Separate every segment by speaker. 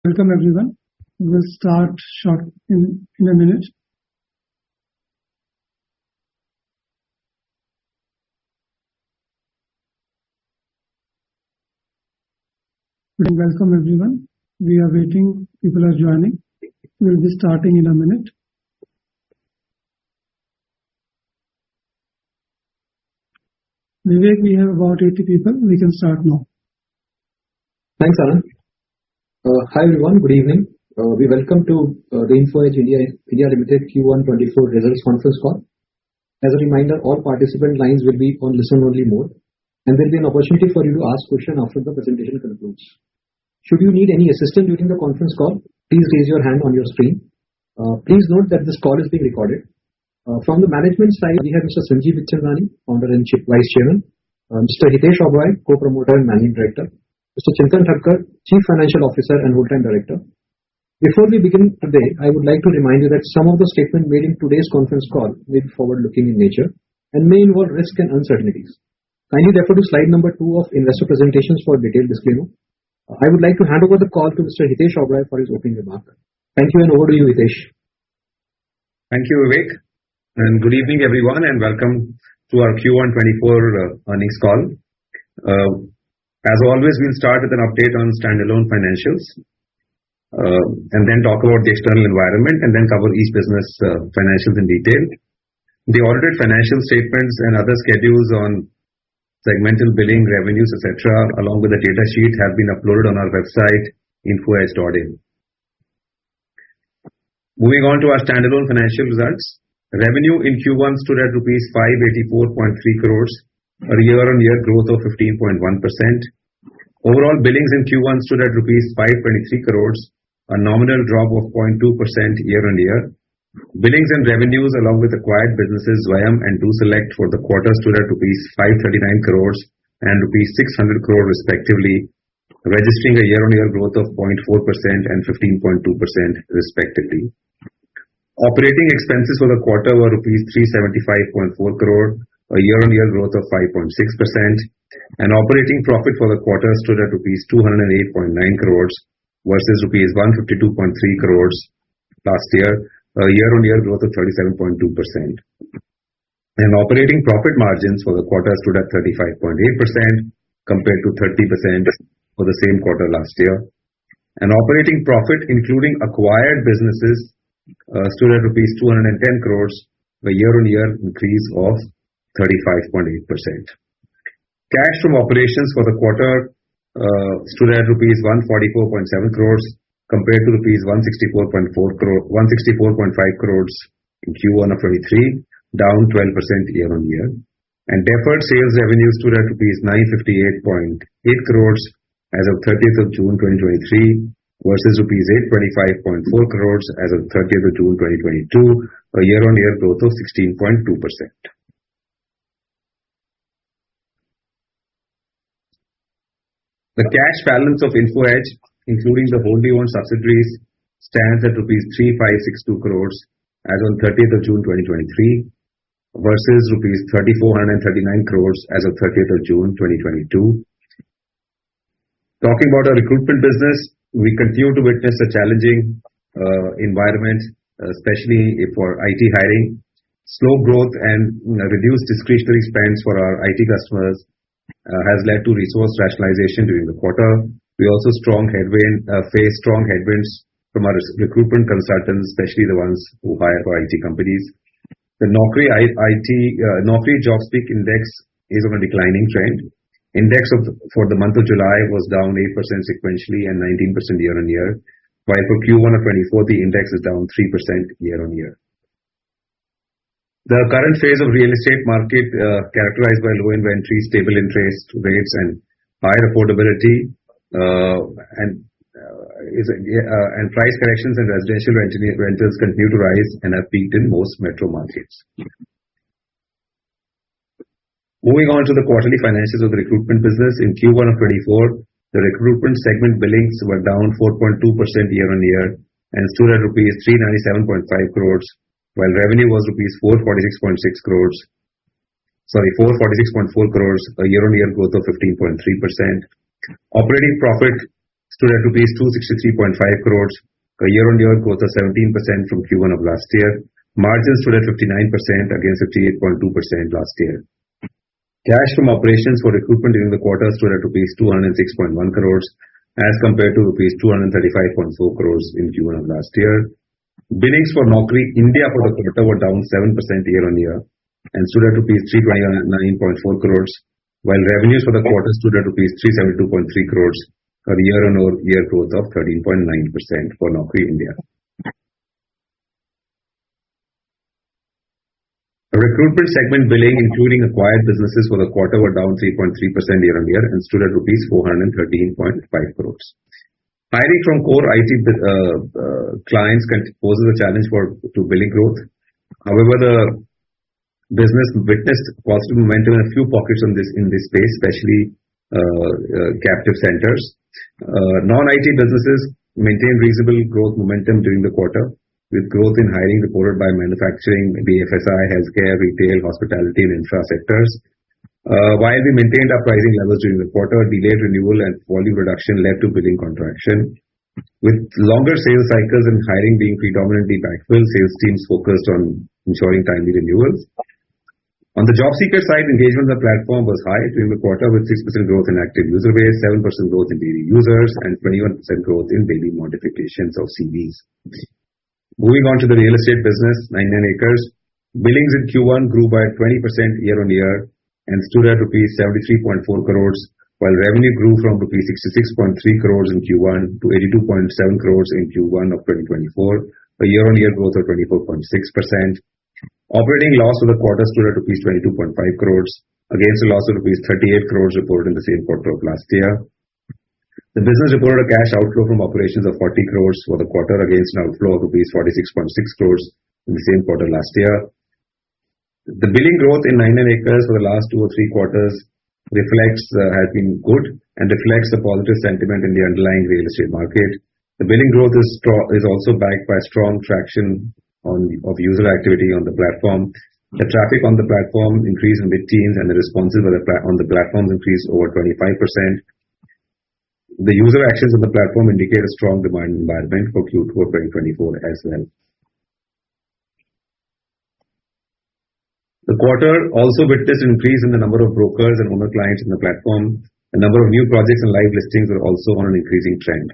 Speaker 1: Welcome everyone. We will start short in a minute. Welcome everyone. We are waiting. People are joining. We will be starting in a minute. Vivek, we have about 80 people. We can start now.
Speaker 2: Thanks, Anand. Hi everyone, good evening. We welcome to the Info Edge India Limited Q1 24 results conference call. As a reminder, all participant lines will be on listen-only mode, and there will be an opportunity for you to ask questions after the presentation concludes. Should you need any assistance during the conference call, please raise your hand on your screen. Please note that this call is being recorded. From the management side, we have Mr. Sanjeev Bikhchandani, Founder and Vice Chairman, Mr. Hitesh Oberoi, Co-Promoter and Managing Director, Mr. Chintan Thakkar, Chief Financial Officer and Whole-Time Director. Before we begin today, I would like to remind you that some of the statements made in today's conference call may be forward-looking in nature and may involve risk and uncertainties. Kindly refer to slide number 2 of investor presentations for detailed disclaimer. I would like to hand over the call to Mr. Hitesh Oberoi for his opening remark. Thank you, and over to you, Hitesh.
Speaker 3: Thank you, Vivek, and good evening everyone, and welcome to our Q1 24 earnings call. As always, we'll start with an update on standalone financials, and then talk about the external environment, and then cover each business financials in detail. The audited financial statements and other schedules on segmental billing, revenues, etc., along with the data sheet, have been uploaded on our website, infoedge.in. Moving on to our standalone financial results. Revenue in Q1 stood at rupees 584.3 crores, a year-on-year growth of 15.1%. Overall billings in Q1 stood at rupees 523 crores, a nominal drop of 0.2% year-on-year. Billings and revenues along with acquired businesses Zwayam and DoSelect for the quarter stood at rupees 539 crores and rupees 600 crore respectively, registering a year-on-year growth of 0.4% and 15.2% respectively. Operating expenses for the quarter were rupees 375.4 crore, a year-on-year growth of 5.6%, and operating profit for the quarter stood at rupees 208.9 crores versus rupees 152.3 crores last year, a year-on-year growth of 37.2%. And operating profit margins for the quarter stood at 35.8% compared to 30% for the same quarter last year. And operating profit, including acquired businesses, stood at rupees 210 crores, a year-on-year increase of 35.8%. Cash from operations for the quarter stood at rupees 144.7 crores compared to rupees 164.5 crores in Q1 of 23, down 12% year-on-year. And deferred sales revenue stood at rupees 958.8 crores as of 30th of June 2023 versus rupees 825.4 crores as of 30th of June 2022, a year-on-year growth of 16.2%. The cash balance of Info Edge, including the wholly owned subsidiaries, stands at rupees 3562 crores as on 30th of June 2023 versus rupees 3439 crores as of 30th of June 2022. Talking about our recruitment business, we continue to witness a challenging environment, especially for IT hiring. Slow growth and reduced discretionary spends for our IT customers has led to resource rationalization during the quarter. We also face strong headwinds from our recruitment consultants, especially the ones who hire for IT companies. The Naukri JobSpeak Index is on a declining trend. Index for the month of July was down 8% sequentially and 19% year-on-year, while for Q1 of 24 the index is down 3% year-on-year. The current phase of real estate market, characterized by low inventory, stable interest rates, and higher affordability, and price corrections and residential rentals continue to rise and have peaked in most metro markets. Moving on to the quarterly financials of the recruitment business, in Q1 of 24, the recruitment segment billings were down 4.2% year-on-year and stood at rupees 397.5 crores, while revenue was rupees 446.4 crores, a year-on-year growth of 15.3%. Operating profit stood at rupees 263.5 crores, a year-on-year growth of 17% from Q1 of last year. Margins stood at 59% against 58.2% last year. Cash from operations for recruitment during the quarter stood at rupees 206.1 crores as compared to rupees 235.4 crores in Q1 of last year. Billings for Naukri India for the quarter were down 7% year-on-year and stood at rupees 329.4 crores, while revenues for the quarter stood at rupees 372.3 crores, a year-on-year growth of 13.9% for Naukri India. Recruitment segment billing, including acquired businesses for the quarter, were down 3.3% year-on-year and stood at rupees 413.5 crores. Hiring from core IT clients poses a challenge to billing growth. However, the business witnessed positive momentum in a few pockets in this space, especially captive centers. Non-IT businesses maintained reasonable growth momentum during the quarter, with growth in hiring reported by manufacturing, BFSI, healthcare, retail, hospitality, and infra sectors. While we maintained our pricing levels during the quarter, delayed renewal and volume reduction led to billing contraction. With longer sales cycles and hiring being predominantly backfill, sales teams focused on ensuring timely renewals. On the job seeker side, engagement on the platform was high during the quarter, with 6% growth in active user base, 7% growth in daily users, and 21% growth in daily modifications of CVs. Moving on to the real estate business, 99acres. Billings in Q1 grew by 20% year-on-year and stood at rupees 73.4 crores, while revenue grew from rupees 66.3 crores in Q1 to 82.7 crores in Q1 of 2024, a year-on-year growth of 24.6%. Operating loss for the quarter stood at rupees 22.5 crores against a loss of rupees 38 crores reported in the same quarter of last year. The business reported a cash outflow from operations of 40 crores for the quarter against an outflow of rupees 46.6 crores in the same quarter last year. The billing growth in 99acres for the last 2 or 3 quarters has been good and reflects the positive sentiment in the underlying real estate market. The billing growth is also backed by strong traction of user activity on the platform. The traffic on the platform increased in mid-teens and the responses on the platforms increased over 25%. The user actions on the platform indicate a strong demand environment for Q2 of 2024 as well. The quarter also witnessed an increase in the number of brokers and owner clients in the platform. The number of new projects and live listings were also on an increasing trend.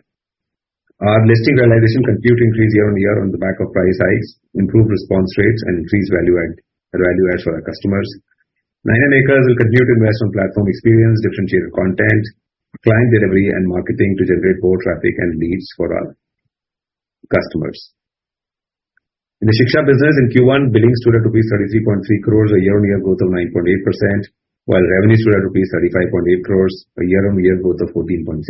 Speaker 3: Our listing realization continued to increase year-on-year on the back of price hikes, improved response rates, and increased value adds for our customers. 99acres will continue to invest on platform experience, differentiated content, client delivery, and marketing to generate more traffic and leads for our customers. In the Shiksha business, in Q1, billings stood at rupees 33.3 crores, a year-on-year growth of 9.8%, while revenue stood at rupees 35.8 crores, a year-on-year growth of 14.6%.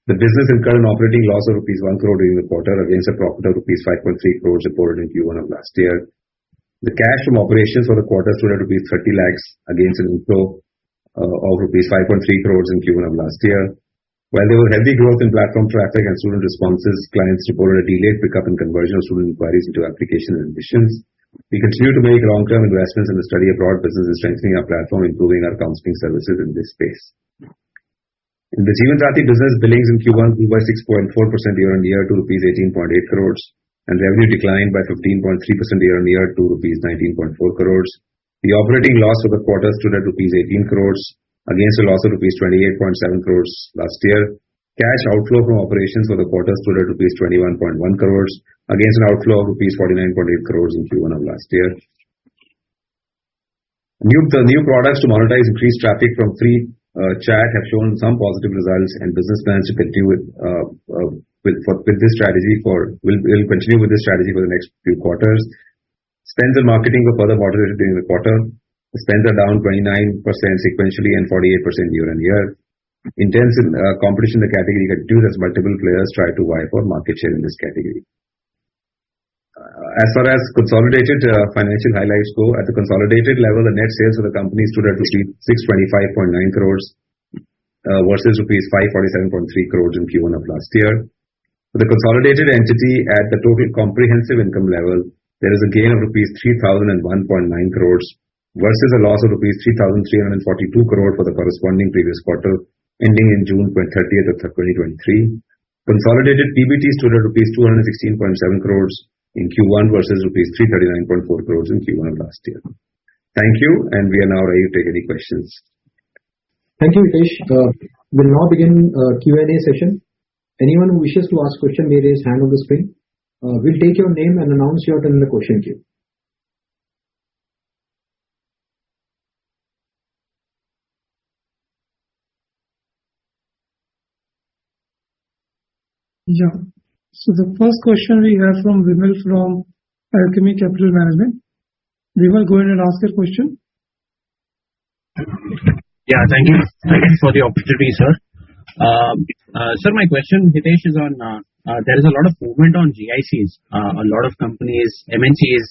Speaker 3: The business incurred an operating loss of rupees 1 crore during the quarter against a profit of rupees 5.3 crores reported in Q1 of last year. The cash from operations for the quarter stood at rupees 30 lakhs against an inflow of rupees 5.3 crores in Q1 of last year. While there was healthy growth in platform traffic and student responses, clients reported a delayed pickup in conversion of student inquiries into application and admissions. We continue to make long-term investments in the study abroad business and strengthening our platform, improving our counseling services in this space. In the Jeevan Sathi business, billings in Q1 grew by 6.4% year-on-year to rupees 18.8 crores, and revenue declined by 15.3% year-on-year to rupees 19.4 crores. The operating loss for the quarter stood at rupees 18 crores against a loss of rupees 28.7 crores last year. Cash outflow from operations for the quarter stood at rupees 21.1 crores against an outflow of rupees 49.8 crores in Q1 of last year. The new products to monetize increased traffic from free chat have shown some positive results, and business plans to continue with this strategy will continue with this strategy for the next few quarters. Spends on marketing were further moderated during the quarter. The spends are down 29% sequentially and 48% year-on-year. Intense competition in the category continues as multiple players try to vie for market share in this category. As far as consolidated financial highlights go, at the consolidated level, the net sales of the company stood at rupees 625.9 crores versus rupees 547.3 crores in Q1 of last year. For the consolidated entity, at the total comprehensive income level, there is a gain of rupees 3,001.9 crores versus a loss of rupees 3,342 crore for the corresponding previous quarter, ending in June 30th of 2023. Consolidated PBT stood at rupees 216.7 crores in Q1 versus rupees 339.4 crores in Q1 of last year. Thank you, and we are now ready to take any questions.
Speaker 2: Thank you, Hitesh. We'll now begin Q&A session. Anyone who wishes to ask question may raise hand on the screen. We'll take your name and announce your turn in the question queue.
Speaker 1: Yeah. So the first question we have from Vimal from Alchemy Capital Management. Vimal, go ahead and ask your question.
Speaker 4: Yeah, thank you. Thank you for the opportunity, sir. Sir, my question, Hitesh, is on there is a lot of movement on GICs. A lot of companies, MNCs,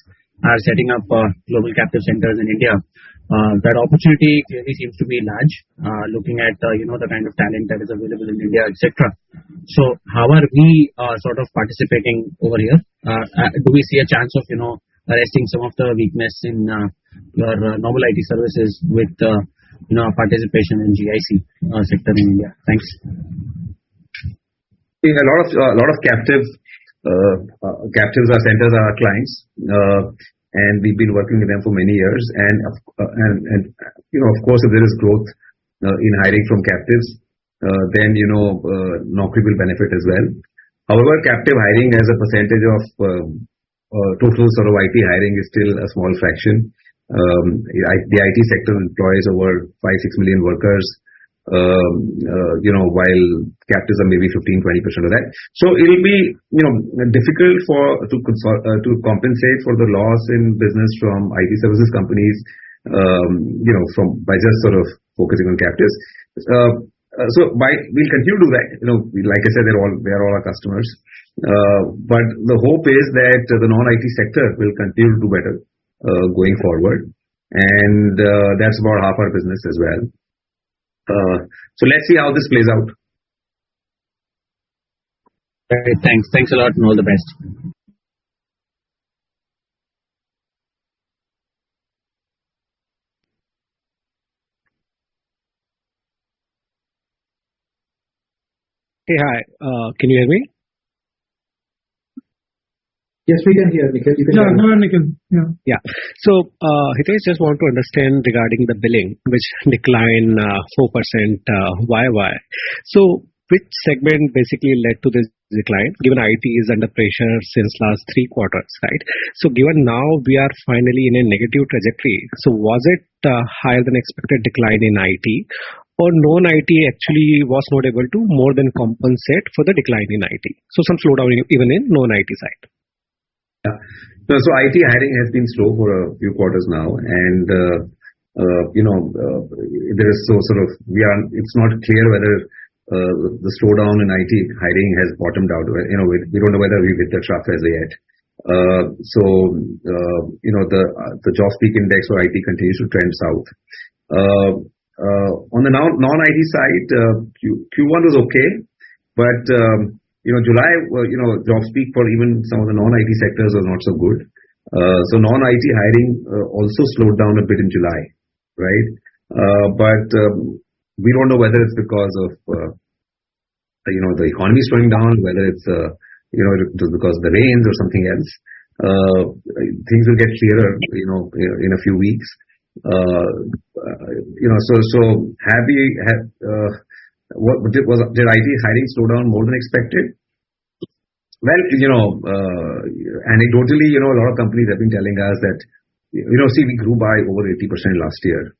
Speaker 4: are setting up global captive centers in India. That opportunity clearly seems to be large, looking at the kind of talent that is available in India, etc. So, how are we sort of participating over here? Do we see a chance of arresting some of the weakness in your normal IT services with participation in GIC sector in India? Thanks.
Speaker 3: A lot of captives are centers are our clients, and we've been working with them for many years. And of course, if there is growth in hiring from captives, then Naukri will benefit as well. However, captive hiring as a percentage of total sort of IT hiring is still a small fraction. The IT sector employs over 5-6 million workers, while captives are maybe 15-20% of that. So it'll be difficult to compensate for the loss in business from IT services companies, by just sort of focusing on captives. So we'll continue to do that. Like I said, they're all our customers. But the hope is that the non-IT sector will continue to do better going forward, and that's about half our business as well. So let's see how this plays out.
Speaker 4: Right, thanks a lot, and all the best.
Speaker 5: Hey, hi. Can you hear me?
Speaker 2: Yes, we can hear, Nikhil. You can
Speaker 1: Yeah, go ahead, Nikhil.
Speaker 5: Yeah. So, Hitesh, just want to understand regarding the billing, which declined 4% YY. So, which segment basically led to this decline, given IT is under pressure since last 3 quarters, right? So, given now we are finally in a negative trajectory, so was it higher than expected decline in IT, or non-IT actually was not able to more than compensate for the decline in IT? So, some slowdown even in non-IT side.
Speaker 3: Yeah. So IT hiring has been slow for a few quarters now, and there is it's not clear whether the slowdown in IT hiring has bottomed out. We don't know whether we've hit the trough as yet. The job speak index for IT continues to trend south. On the non-IT side, Q1 was okay, but July, job speak for even some of the non-IT sectors was not so good. So non-IT hiring also slowed down a bit in July, right? But we don't know whether it's because of the economy slowing down, whether it's just because of the rains or something else. Things will get clearer, in a few weeks. Did IT hiring slow down more than expected? Well, anecdotally, a lot of companies have been telling us that, we grew by over 80% last year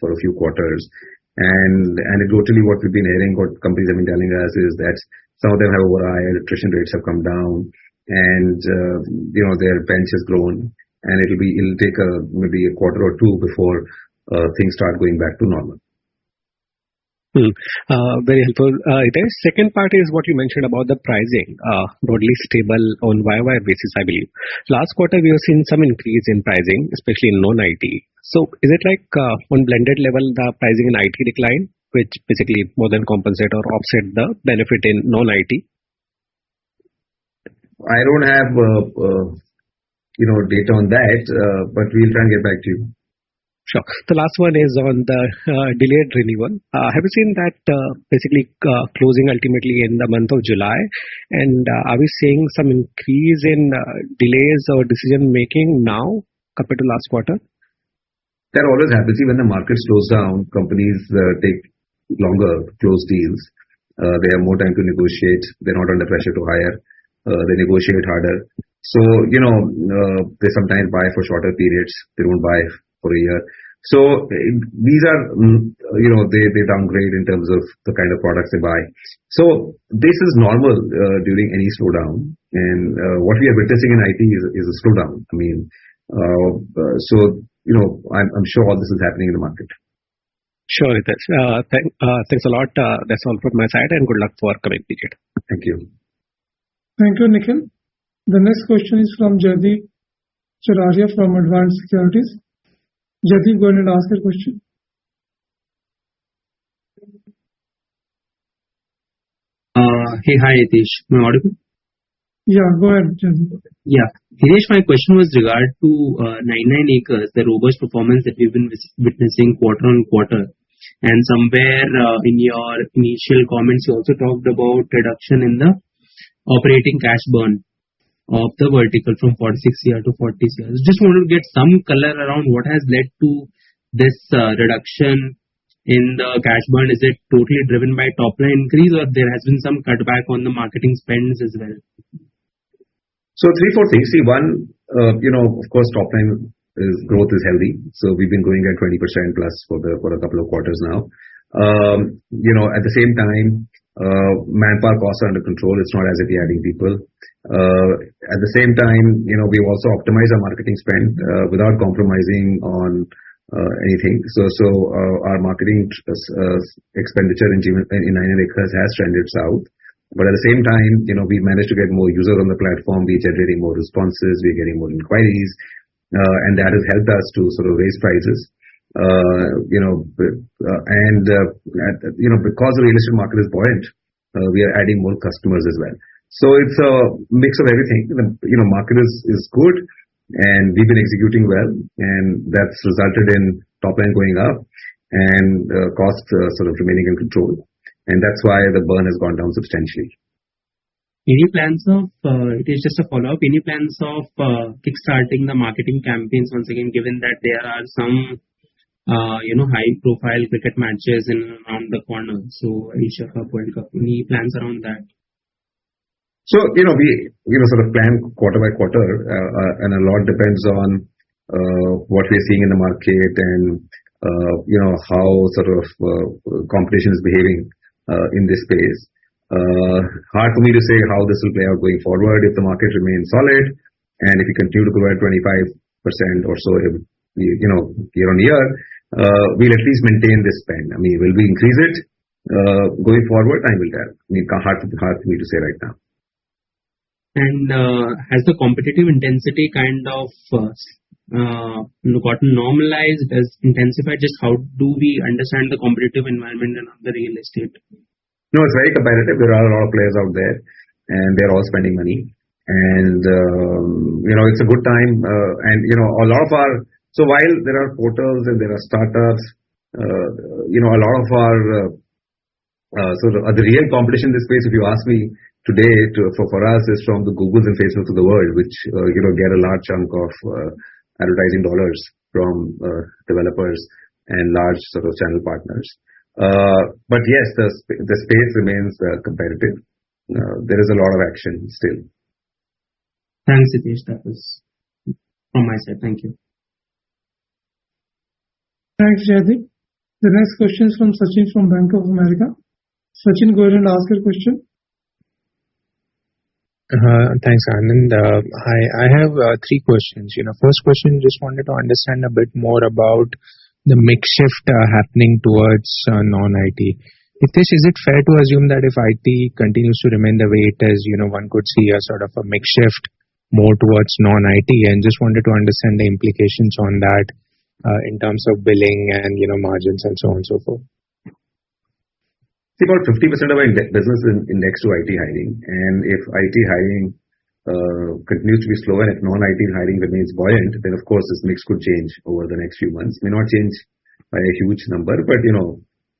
Speaker 3: for a few quarters. And anecdotally, what we've been hearing, what companies have been telling us is that some of them have overhired, attrition rates have come down, and their bench has grown, and it'll take maybe a quarter or two before things start going back to normal.
Speaker 5: Very helpful. Second part is what you mentioned about the pricing, broadly stable on YY basis, I believe. Last quarter, we have seen some increase in pricing, especially in non-IT. So, is it like on blended level, the pricing in IT decline, which basically more than compensate or offset the benefit in non-IT?
Speaker 3: I don't have data on that, but we'll try and get back to you.
Speaker 5: Sure. The last one is on the delayed renewal. Have you seen that basically closing ultimately in the month of July? And are we seeing some increase in delays or decision making now compared to last quarter?
Speaker 3: That always happens. See, when the market slows down, companies take longer to close deals. They have more time to negotiate. They're not under pressure to hire. They negotiate harder. So, they sometimes buy for shorter periods. They don't buy for a year. So these are, they downgrade in terms of the kind of products they buy. So this is normal during any slowdown. And what we are witnessing in IT is a slowdown. I mean, I'm sure all this is happening in the market.
Speaker 5: Sure, it is. Thanks a lot. That's all from my side, and good luck for coming period.
Speaker 3: Thank you.
Speaker 1: Thank you, Nikhil. The next question is from Jaideep Chararia from Advanced Securities. Jaideep, go ahead and ask your question.
Speaker 6: Hey, hi, Hitesh. Am I audible?
Speaker 1: Yeah, go ahead, Jaideep.
Speaker 6: Yeah. Hitesh, my question was regard to 99acres, the robust performance that we've been witnessing quarter on quarter. And somewhere in your initial comments, you also talked about reduction in the operating cash burn of the vertical from 46 CR to 40 CR. Just wanted to get some color around what has led to this reduction in the cash burn. Is it totally driven by top line increase, or there has been some cutback on the marketing spends as well?
Speaker 3: So 3-4 things. See, one, of course, top line growth is healthy. So we've been growing at 20% plus for a couple of quarters now. At the same time, manpower costs are under control. It's not as if we're adding people. At the same time, we've also optimized our marketing spend without compromising on anything. So our marketing expenditure in 99acres has trended south. But at the same time, we managed to get more users on the platform. We're generating more responses. We're getting more inquiries. And that has helped us to sort of raise prices. Because the real estate market is buoyant, we are adding more customers as well. So it's a mix of everything. The market is good, and we've been executing well, and that's resulted in top line going up and cost sort of remaining in control. And that's why the burn has gone down substantially.
Speaker 6: Any plans of, it is just a follow-up, any plans of kickstarting the marketing campaigns once again, given that there are some, high-profile cricket matches in around the corner? So Asia Cup, World Cup, any plans around that?
Speaker 3: So, we sort of plan quarter by quarter, and a lot depends on what we're seeing in the market and, how sort of competition is behaving in this space. Hard for me to say how this will play out going forward. If the market remains solid and if we continue to grow at 25% or so, year on year, we'll at least maintain this spend. I mean, will we increase it going forward? Time will tell. I mean, hard for me to say right now.
Speaker 6: And has the competitive intensity kind of gotten normalized, has intensified? Just how do we understand the competitive environment in the real estate?
Speaker 3: No, it's very competitive. There are a lot of players out there, and they're all spending money. And, it's a good time. A lot of so while there are portals and there are startups, a lot of our, the real competition in this space, if you ask me today, for us, is from the Googles and Facebooks of the world, which, get a large chunk of advertising dollars from developers and large sort of channel partners. But yes, the space remains competitive. There is a lot of action still.
Speaker 6: Thanks, Hitesh. That was from my side. Thank you.
Speaker 1: Thanks, Jaideep. The next question is from Sachin from Bank of America. Sachin, go ahead and ask your question.
Speaker 7: Thanks, Anand. I have 3 questions. First question, just wanted to understand a bit more about the mix shift happening towards non-IT. Hitesh, is it fair to assume that if IT continues to remain the way it is, one could see a sort of a mix shift more towards non-IT? And just wanted to understand the implications on that in terms of billing and, margins and so on and so forth.
Speaker 3: See, about 50% of our business is indexed to IT hiring. And if IT hiring continues to be slow and if non-IT hiring remains buoyant, then of course this mix could change over the next few months. May not change by a huge number, but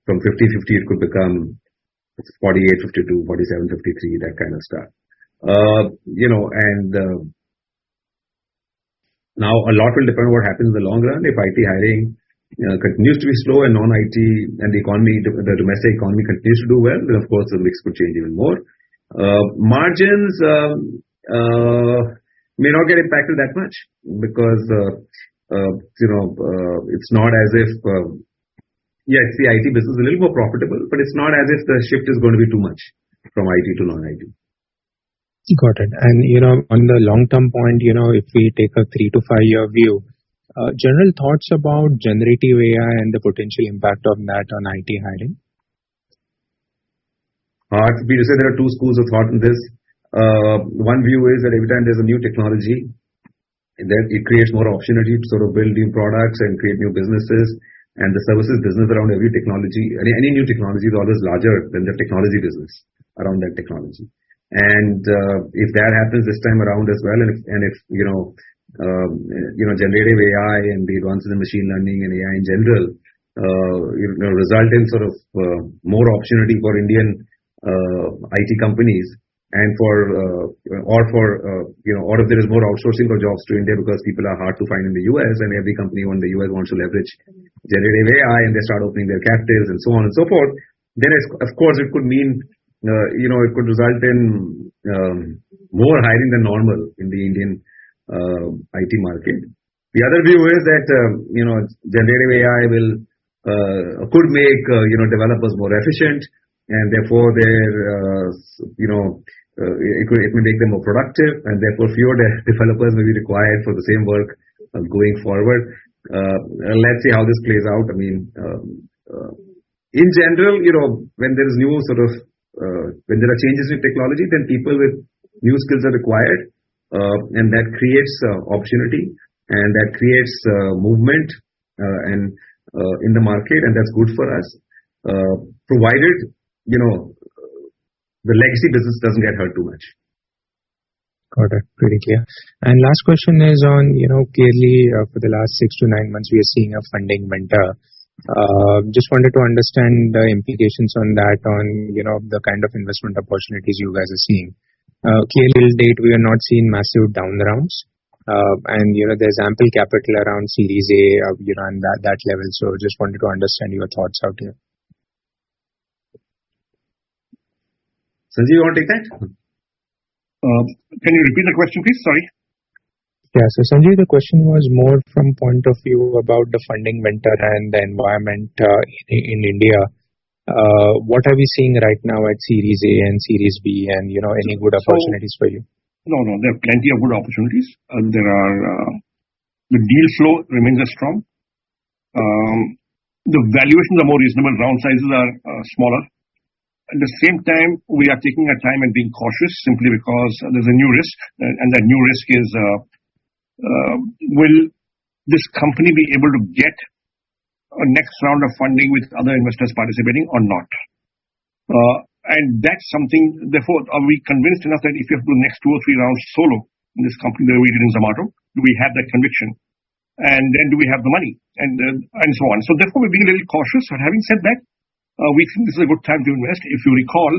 Speaker 3: from 50-50 it could become 48-52, 47-53, that kind of stuff. And now a lot will depend on what happens in the long run. If IT hiring continues to be slow and non-IT and the domestic economy continues to do well, then of course the mix could change even more. Margins may not get impacted that much because it's not as if it's the IT business is a little more profitable, but it's not as if the shift is going to be too much from IT to non-IT.
Speaker 7: Got it. And on the long-term point, if we take a 3 to 5 year view, general thoughts about generative AI and the potential impact of that on IT hiring?
Speaker 3: Hard for me to say. There are two schools of thought in this. One view is that every time there's a new technology, that it creates more opportunity to sort of build new products and create new businesses. And the services business around every technology, any new technology is always larger than the technology business around that technology. And if that happens this time around as well, and if generative AI and the advances in machine learning and AI in general, result in sort of more opportunity for Indian IT companies, and or if there is more outsourcing of jobs to India because people are hard to find in the US, and every company in the US wants to leverage generative AI, and they start opening their captives and so on and so forth, then of course it could mean it could result in more hiring than normal in the Indian IT market. The other view is that generative AI could make developers more efficient, and therefore it may make them more productive, and therefore fewer developers may be required for the same work going forward. Let's see how this plays out. I mean, in general, when there is new sort of when there are changes in technology, then people with new skills are required, and that creates opportunity, and that creates movement and in the market, and that's good for us, provided the legacy business doesn't get hurt too much.
Speaker 7: Got it. Pretty clear. And last question is on clearly for the last 6 to 9 months we are seeing a funding winter. Just wanted to understand the implications on that, on the kind of investment opportunities you guys are seeing. Clearly, till date we are not seeing massive down rounds, and there's ample capital around Series A, and that level. So just wanted to understand your thoughts out here.
Speaker 3: Sanjeev, you want to take that?
Speaker 8: Can you repeat the question, please? Sorry.
Speaker 7: Yeah. So Sanjeev, the question was more from point of view about the funding winter and the environment in India. What are we seeing right now at Series A and Series B, and any good opportunities for you?
Speaker 8: No, there are plenty of good opportunities. The deal flow remains strong. The valuations are more reasonable. Round sizes are smaller. At the same time, we are taking our time and being cautious simply because there's a new risk, and that new risk is will this company be able to get a next round of funding with other investors participating or not? And that's something, therefore, are we convinced enough that if you have to do the next 2 or 3 rounds solo in this company the way we did in Zomato, do we have that conviction? And then do we have the money? And so on. So therefore, we're being a little cautious. But having said that, we think this is a good time to invest. If you recall,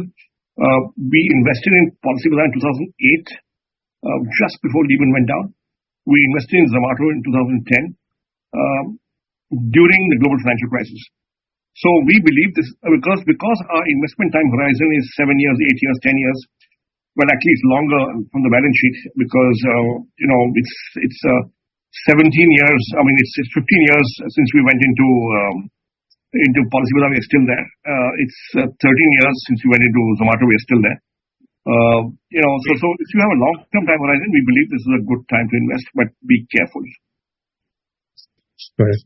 Speaker 8: we invested in Policybazaar in 2008, just before Lehman went down. We invested in Zomato in 2010, during the global financial crisis. So we believe this because our investment time horizon is 7 years, 8 years, 10 years, well, at least longer from the balance sheet, because it's 17 years. I mean, it's 15 years since we went into Policybazaar. We are still there. It's 13 years since we went into Zomato. We are still there. So if you have a long-term time horizon, we believe this is a good time to invest, but be careful.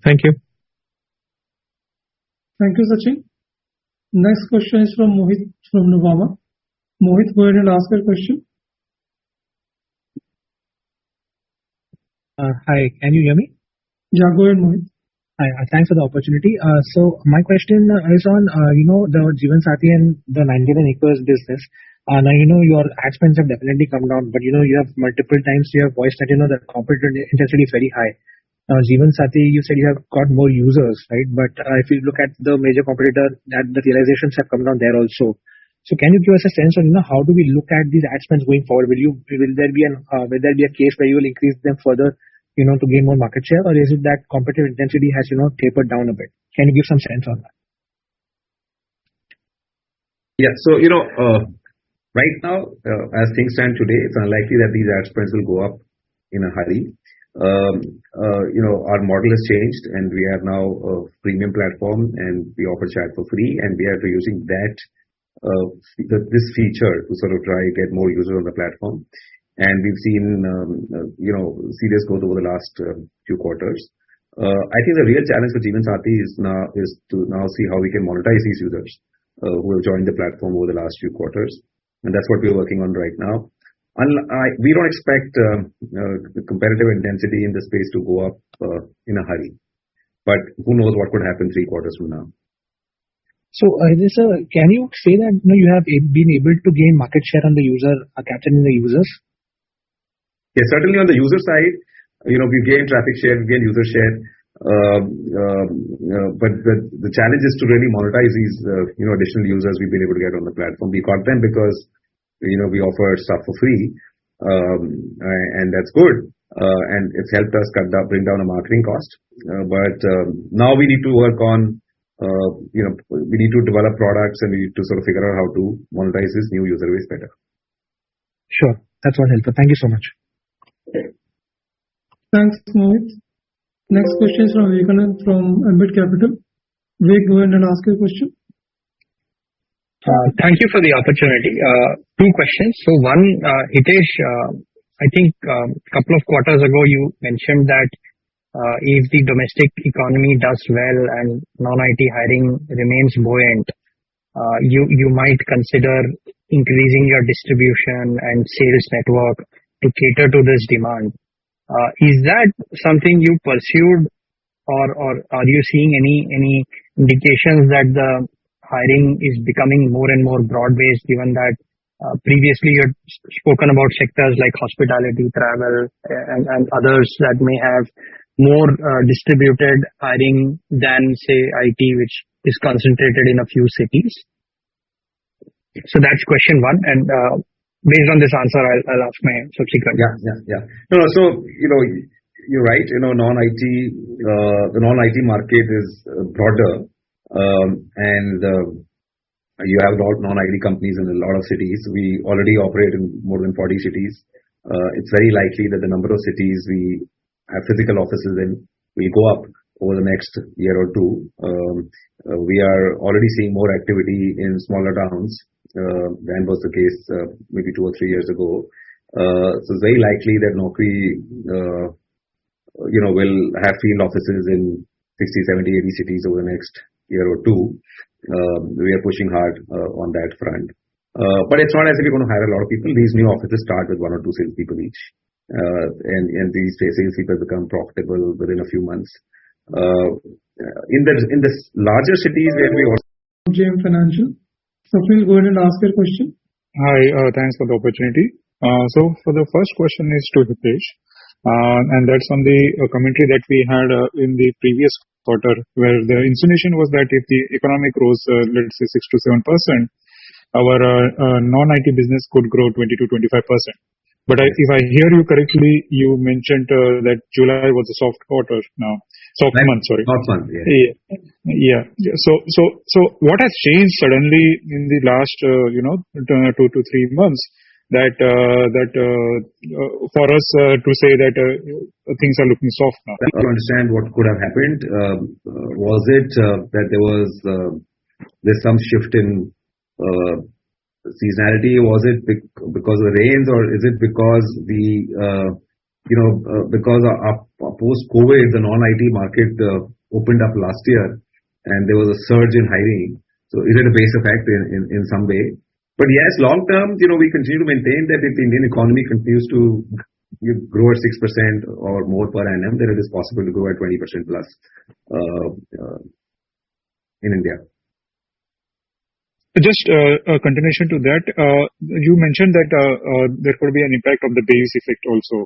Speaker 7: Thank you.
Speaker 1: Thank you, Sachin. Next question is from Mohit from Nuvama. Mohit, go ahead and ask your question.
Speaker 9: Hi, can you hear me?
Speaker 1: Yeah, go ahead, Mohit.
Speaker 9: Hi, thanks for the opportunity. So my question is on, the Jeevan Sathi and the 99 acres business. Now, your ad spends have definitely come down, but, you have multiple times you have voiced that, the competitor intensity is very high. Now, Jeevan Sati, you said you have got more users, right? But if you look at the major competitor, that the realizations have come down there also. So can you give us a sense on, how do we look at these ad spends going forward? Will there be a case where you will increase them further, to gain more market share, or is it that competitive intensity has, tapered down a bit? Can you give some sense on that?
Speaker 3: Yeah. So, right now, as things stand today, it's unlikely that these ad spends will go up in a hurry. Our model has changed, and we have now a premium platform, and we offer chat for free, and we are using that this feature to sort of get more users on the platform. And we've seen serious growth over the last few quarters. I think the real challenge for Jeevan Sati is to now see how we can monetize these users who have joined the platform over the last few quarters, and that's what we're working on right now. We don't expect the competitive intensity in the space to go up in a hurry, but who knows what could happen 3 quarters from now.
Speaker 9: So, can you say that you have been able to gain market share on the user, capturing the users?
Speaker 3: Yes, certainly on the user side, we've gained traffic share, we've gained user share, but the challenge is to really monetize these additional users we've been able to get on the platform. We got them because we offer stuff for free, and that's good, and it's helped us bring down a marketing cost. But now we need to work on, we need to develop products, and we need to sort of figure out how to monetize this new user base better.
Speaker 9: Sure, that's all helpful. Thank you so much.
Speaker 1: Thanks, Mohit. Next question is from Vivekanand from Ambit Capital. Vivek, go ahead and ask your question.
Speaker 10: Thank you for the opportunity. 2 questions. So one, Hitesh, I think a couple of quarters ago you mentioned that if the domestic economy does well and non-IT hiring remains buoyant, you might consider increasing your distribution and sales network to cater to this demand. Is that something you pursued, or are you seeing any indications that the hiring is becoming more and more broad-based, given that previously you had spoken about sectors like hospitality, travel, and others that may have more distributed hiring than, say, IT, which is concentrated in a few cities? So that's question 1. And based on this answer, I'll ask my subsequent.
Speaker 3: Yeah. No, so, you're right. Non-IT, the non-IT market is broader, and you have a lot of non-IT companies in a lot of cities. We already operate in more than 40 cities. It's very likely that the number of cities we have physical offices in will go up over the next year or 2. We are already seeing more activity in smaller towns than was the case maybe 2 or 3 years ago. So it's very likely that Naukri will have field offices in 60, 70, 80 cities over the next year or 2. We are pushing hard on that front. But it's not as if we're going to hire a lot of people. These new offices start with 1 or 2 salespeople each. And these salespeople become profitable within a few months. In the larger cities where we also
Speaker 1: JM Financial. So please go ahead and ask your question.
Speaker 11: Hi, thanks for the opportunity. So for the first question is to Hitesh, and that's on the commentary that we had in the previous quarter, where the insinuation was that if the economic grows, let's say 6 to 7%, our non-IT business could grow 20 to 25%. But if I hear you correctly, you mentioned that July was a soft month, sorry.
Speaker 3: Soft month, yeah.
Speaker 11: Yeah. So what has changed suddenly in the last 2 to 3 months that for us to say that things are looking soft now?
Speaker 3: To understand what could have happened, was it that there's some shift in seasonality? Was it because of the rains, or is it because because post-COVID the non-IT market opened up last year and there was a surge in hiring? So is it a base effect in some way? But yes, long term, we continue to maintain that if the Indian economy continues to grow at 6% or more per annum, then it is possible to grow at 20% plus in India.
Speaker 11: Just a continuation to that, you mentioned that there could be an impact of the base effect also.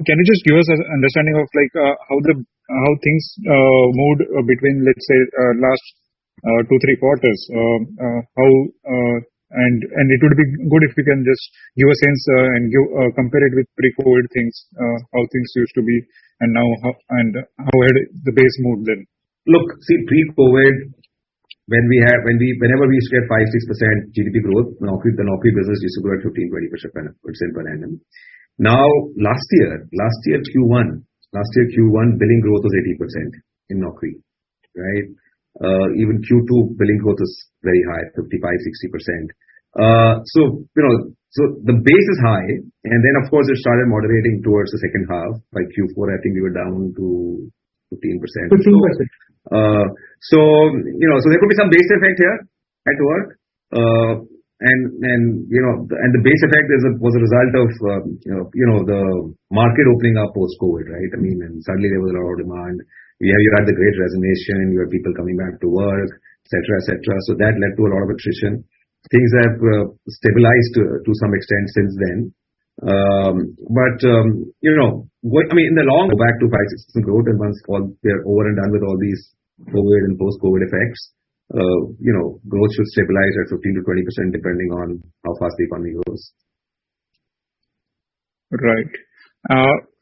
Speaker 11: Can you just give us an understanding of like how things moved between, let's say, last 2-3 quarters? And it would be good if you can just give a sense and compare it with pre-COVID things, how things used to be, and now how had the base moved then?
Speaker 3: Look, see, pre-COVID, whenever we used to get 5-6% GDP growth, the Naukri business used to grow at 15-20% per annum. Now, last year Q1 billing growth was 80% in Naukri, right? Even Q2 billing growth is very high, 55-60%. So the base is high, and then of course it started moderating towards the second half. By Q4, I think we were down to 15%.
Speaker 2: 15%.
Speaker 3: So there could be some base effect here at work, and the base effect was a result of the market opening up post COVID, right? I mean, and suddenly there was a lot of demand. You had the Great Resignation, you had people coming back to work, etc. So that led to a lot of attrition. Things have stabilized to some extent since then. But in the long go back to 5-6% growth, and once we're over and done with all these COVID and post-COVID effects, growth should stabilize at 15-20% depending on how fast the economy grows.
Speaker 11: Right.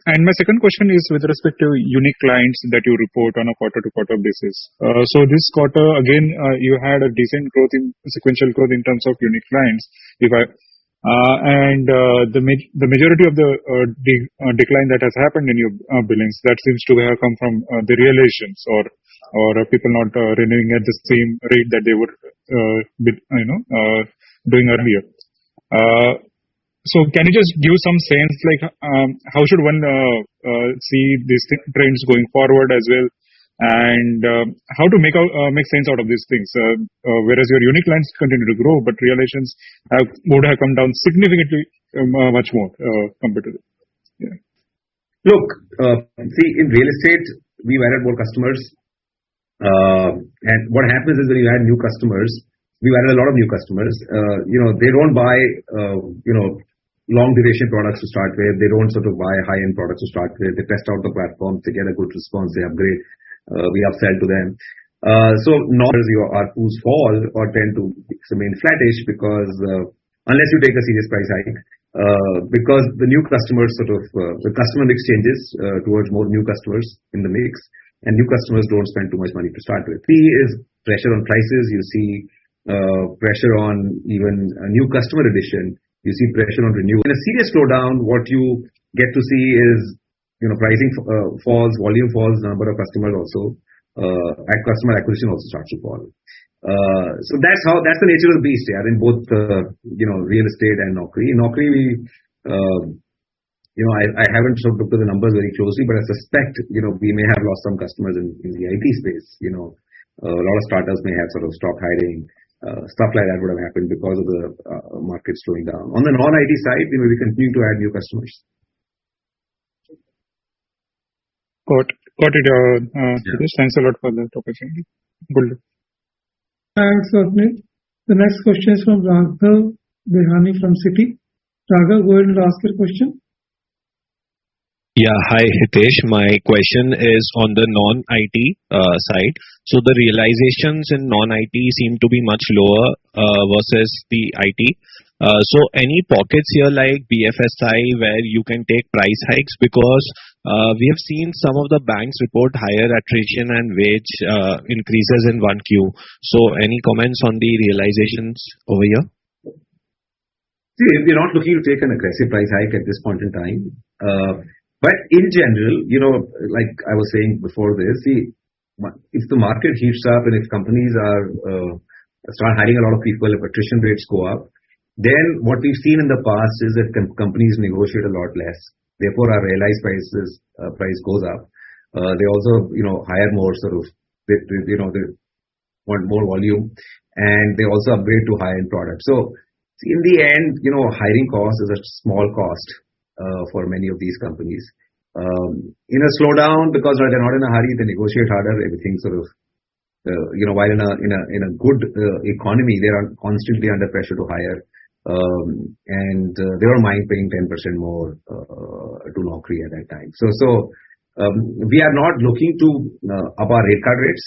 Speaker 11: And my second question is with respect to unique clients that you report on a quarter-to-quarter basis. So this quarter, again, you had a decent growth sequential growth in terms of unique clients. The majority of the decline that has happened in your billings, that seems to have come from the realizations or people not renewing at the same rate that they were doing earlier. So can you just give some sense like how should one see these trends going forward as well, and how to make sense out of these things? Whereas your unique lines continue to grow, but realizations would have come down significantly much more compared to this. Yeah.
Speaker 3: Look, see, in real estate, we've added more customers. And what happens is when you add new customers, we've added a lot of new customers. They don't buy, long duration products to start with. They don't sort of buy high-end products to start with. They test out the platform, they get a good response, they upgrade, we upsell to them. So not as your ARPUs fall or tend to remain flattish because unless you take a serious price hike, because the new customers the customer mix changes towards more new customers in the mix, and new customers don't spend too much money to start with. Three is pressure on prices. You see pressure on even a new customer addition. You see pressure on renewal. In a serious slowdown, what you get to see is pricing falls, volume falls, number of customers also, customer acquisition also starts to fall. So that's the nature of the beast. Yeah, in both real estate and Naukri. In Naukri, I haven't sort of looked at the numbers very closely, but I suspect we may have lost some customers in the IT space. A lot of startups may have sort of stopped hiring. Stuff like that would have happened because of the market slowing down. On the non-IT side, we continue to add new customers.
Speaker 11: Got it. Thanks a lot for that opportunity. Good.
Speaker 1: Thanks, Swapnil. The next question is from Raghav Behani from Citi. Raghav, go ahead and ask your question.
Speaker 5: Yeah, hi Hitesh. My question is on the non-IT side. So the realizations in non-IT seem to be much lower versus the IT. So any pockets here like BFSI where you can take price hikes, because we have seen some of the banks report higher attrition and wage increases in 1Q. So any comments on the realizations over here?
Speaker 3: See, we're not looking to take an aggressive price hike at this point in time. But in general, like I was saying before this, see, if the market heats up and if companies start hiring a lot of people, if attrition rates go up, then what we've seen in the past is that companies negotiate a lot less. Therefore, our realized price goes up. They also, hire more they want more volume, and they also upgrade to high-end products. So in the end, hiring cost is a small cost for many of these companies. In a slowdown, because they're not in a hurry, they negotiate harder, everything sort of while in a good economy, they are constantly under pressure to hire, and they don't mind paying 10% more to Naukri at that time. So we are not looking to up our rate card rates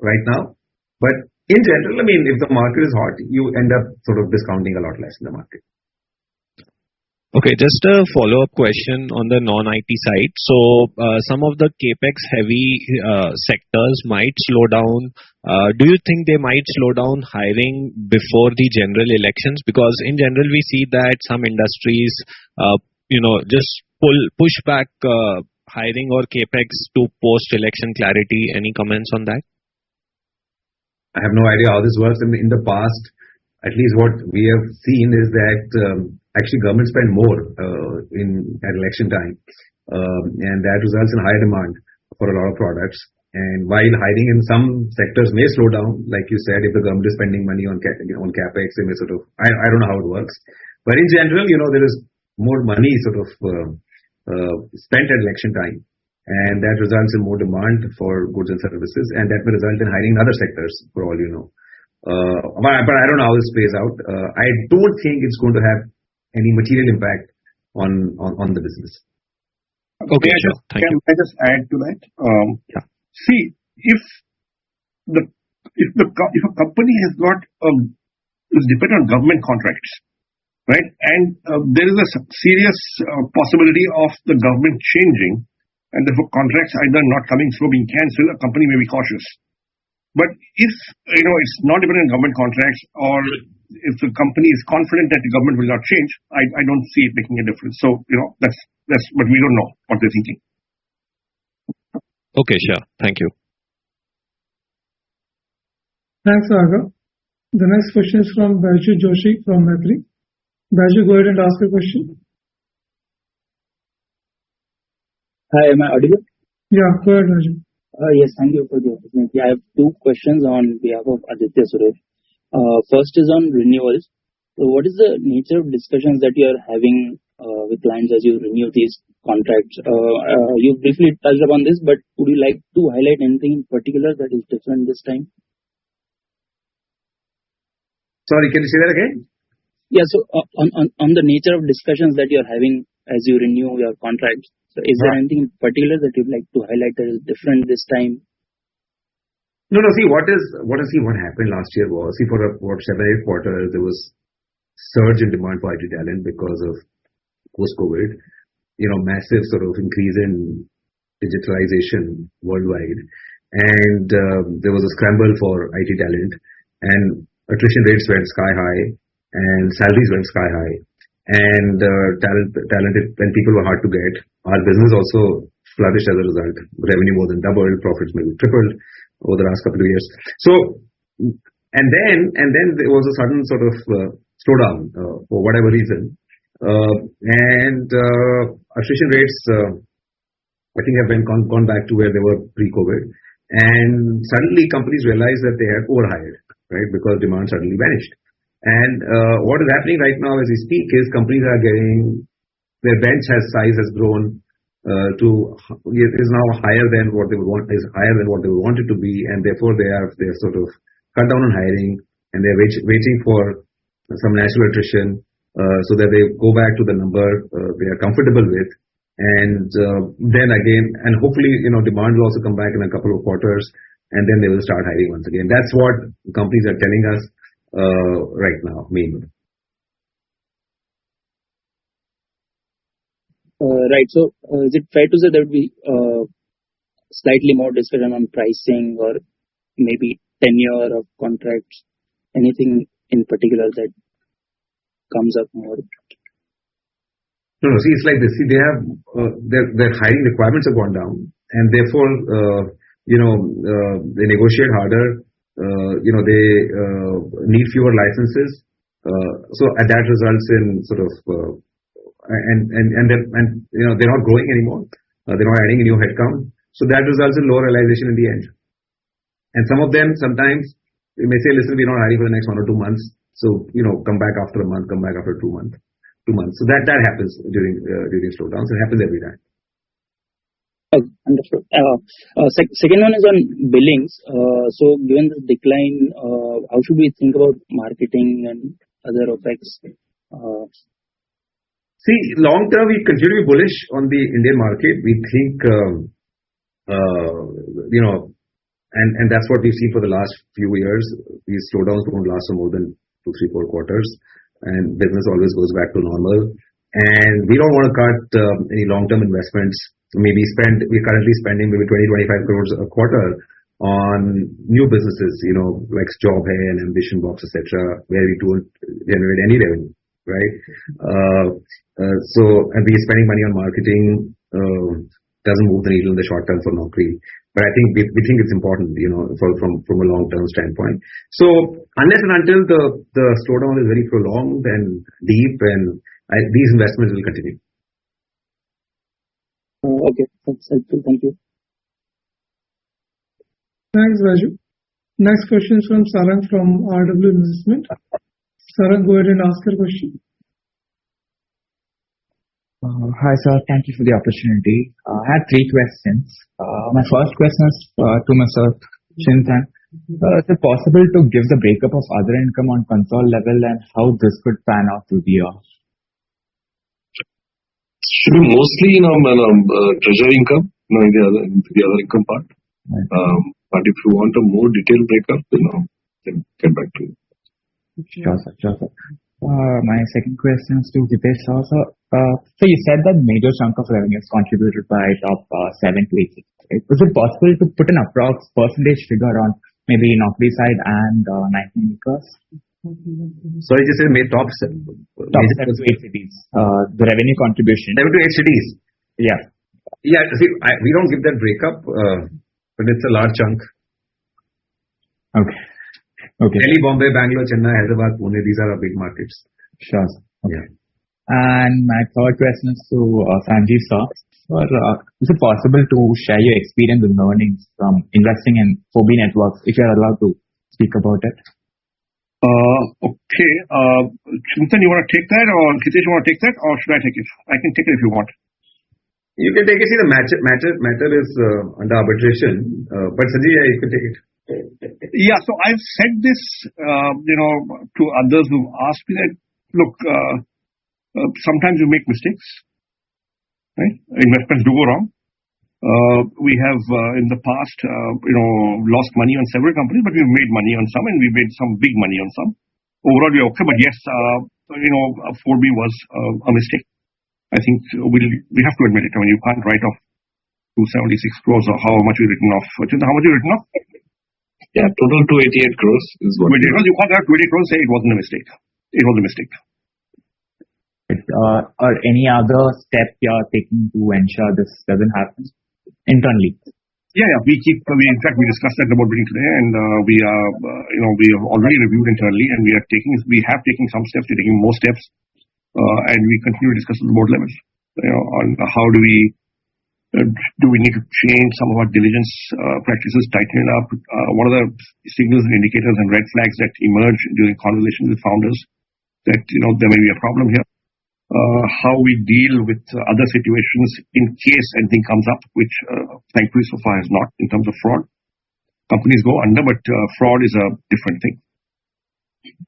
Speaker 3: right now, but in general, I mean, if the market is hot, you end up sort of discounting a lot less in the market.
Speaker 5: Okay, just a follow-up question on the non-IT side. So some of the capex heavy sectors might slow down. Do you think they might slow down hiring before the general elections? Because in general, we see that some industries, just push back hiring or capex to post-election clarity. Any comments on that?
Speaker 3: I have no idea how this works. In the past, at least what we have seen is that actually government spend more at election time, and that results in higher demand for a lot of products. And while hiring in some sectors may slow down, like you said, if the government is spending money on capex, they may sort of, I don't know how it works, but in general, there is more money sort of spent at election time, and that results in more demand for goods and services, and that may result in hiring in other sectors, for all you know. But I don't know how this plays out. I don't think it's going to have any material impact on the business.
Speaker 5: Okay, sure. Thank you.
Speaker 8: Can I just add to that?
Speaker 5: Yeah.
Speaker 8: See, if a company has got is dependent on government contracts, right, and there is a serious possibility of the government changing, and therefore contracts either not coming through, being cancelled, a company may be cautious. But if it's not dependent on government contracts, or if the company is confident that the government will not change, I don't see it making a difference. So that's but we don't know what they're thinking.
Speaker 5: Okay, sure. Thank you.
Speaker 1: Thanks, Raghav. The next question is from Baiju Joshi from Maitri. Baiju, go ahead and ask your question.
Speaker 12: Hi, am I audible?
Speaker 1: Yeah, go ahead, Baiju.
Speaker 12: Yes, thank you for the opportunity. I have two questions on behalf of Aditya Suresh. First is on renewals. So what is the nature of discussions that you are having with clients as you renew these contracts? You briefly touched upon this, but would you like to highlight anything in particular that is different this time?
Speaker 3: Sorry, can you say that again?
Speaker 12: Yeah, so on the nature of discussions that you are having as you renew your contracts, so is there anything in particular that you'd like to highlight that is different this time?
Speaker 3: No. See, what happened last year was, for 7-8 quarters, there was surge in demand for IT talent because of post-COVID, massive sort of increase in digitalization worldwide, and there was a scramble for IT talent, and attrition rates went sky high, and salaries went sky high, and talented and people were hard to get. Our business also flourished as a result. Revenue more than doubled, profits maybe tripled over the last couple of years. So, and then there was a sudden sort of slowdown for whatever reason, and attrition rates I think have gone back to where they were pre-COVID, and suddenly companies realized that they had overhired, right, because demand suddenly vanished. And what is happening right now as we speak is companies are getting their bench size has grown is now higher than what they would want, is higher than what they would want it to be, and therefore they're sort of cut down on hiring, and they're waiting for some natural attrition so that they go back to the number they are comfortable with, and then again, and hopefully demand will also come back in a couple of quarters, and then they will start hiring once again. That's what companies are telling us right now, mainly.
Speaker 12: Right. So is it fair to say there would be slightly more discussion on pricing or maybe tenure of contracts? Anything in particular that comes up more?
Speaker 3: No. See, it's like this. See, they have their hiring requirements have gone down, and therefore, they negotiate harder. They need fewer licenses. So that results in sort of they're not growing anymore. They're not adding a new headcount. So that results in lower realization in the end. And some of them sometimes they may say, listen, we're not hiring for the next 1 or 2 months. So come back after a month, come back after 2 months. So that happens during slowdowns. It happens every time.
Speaker 12: Understood. Second one is on billings. So given this decline, how should we think about marketing and other effects?
Speaker 3: See, long term, we continue to be bullish on the Indian market. We think, and that's what we've seen for the last few years. These slowdowns don't last for more than 2, 3, 4 quarters, and business always goes back to normal. And we don't want to cut any long-term investments. We're currently spending maybe 20-25 crores a quarter on new businesses, like Job Hai and Ambition Box, etc., where we don't generate any revenue, right? And we're spending money on marketing, doesn't move the needle in the short term for Naukri. But I think we think it's important, from a long-term standpoint. So unless and until the slowdown is very prolonged and deep, and these investments will continue.
Speaker 12: Okay, that's helpful. Thank you.
Speaker 1: Thanks, Raju. Next question is from Sarang from RW Investment. Sarang, go ahead and ask your question.
Speaker 13: Hi, sir. Thank you for the opportunity. I had 3 questions. My first question is to Mr. Chintan. Is it possible to give the breakup of other income on Concall level and how this could pan out through the year?
Speaker 14: Should be mostly treasury income, the other income part. Right. But if you want a more detailed breakup, then get back to you.
Speaker 13: Sure, sir. My second question is to Hitesh also. So you said that major chunk of revenue is contributed by top 7 to 8. Right? Is it possible to put an approx percentage figure on maybe Naukri side and 19acres?
Speaker 3: Sorry, just say top 7
Speaker 13: to 8 cities. The revenue contribution.
Speaker 3: 7 to 8 cities.
Speaker 13: Yeah.
Speaker 3: Yeah. See, we don't give that breakup, but it's a large chunk.
Speaker 13: Okay.
Speaker 3: Delhi, Bombay, Bangalore, Chennai, Hyderabad, Pune, these are our big markets.
Speaker 13: Sure. Okay.
Speaker 3: Yeah.
Speaker 13: And my third question is to Sanjeev sir. Is it possible to share your experience and learnings from investing in 4B networks, if you are allowed to speak about it?
Speaker 8: Okay. Chintan, you want to take that, or Hitesh, you want to take that, or should I take it? I can take it if you want.
Speaker 3: You can take it. See, the matter is under arbitration, but Sanjeev, you can take it.
Speaker 8: Yeah. So I've said this, to others who asked me that. Look, sometimes you make mistakes, right? Investments do go wrong. We have in the past, lost money on several companies, but we've made money on some, and we made some big money on some. Overall, we're okay. But yes, 4B was a mistake. I think we have to admit it. I mean, you can't write off 276 crores or how much you written off. How much you written off?
Speaker 14: Yeah, total 288 crores is what.
Speaker 8: You can't have 20 crores say it wasn't a mistake. It was a mistake.
Speaker 13: Or any other step you are taking to ensure this doesn't happen internally?
Speaker 8: Yeah. In fact, we discussed that about meeting today, and we have already reviewed internally, and we have taken some steps. We're taking more steps, and we continue to discuss at the board level, on how do we need to change some of our diligence practices, tighten it up. One of the signals and indicators and red flags that emerge during conversations with founders that there may be a problem here. How we deal with other situations in case anything comes up, which thankfully so far has not, in terms of fraud. Companies go under, but fraud is a different thing.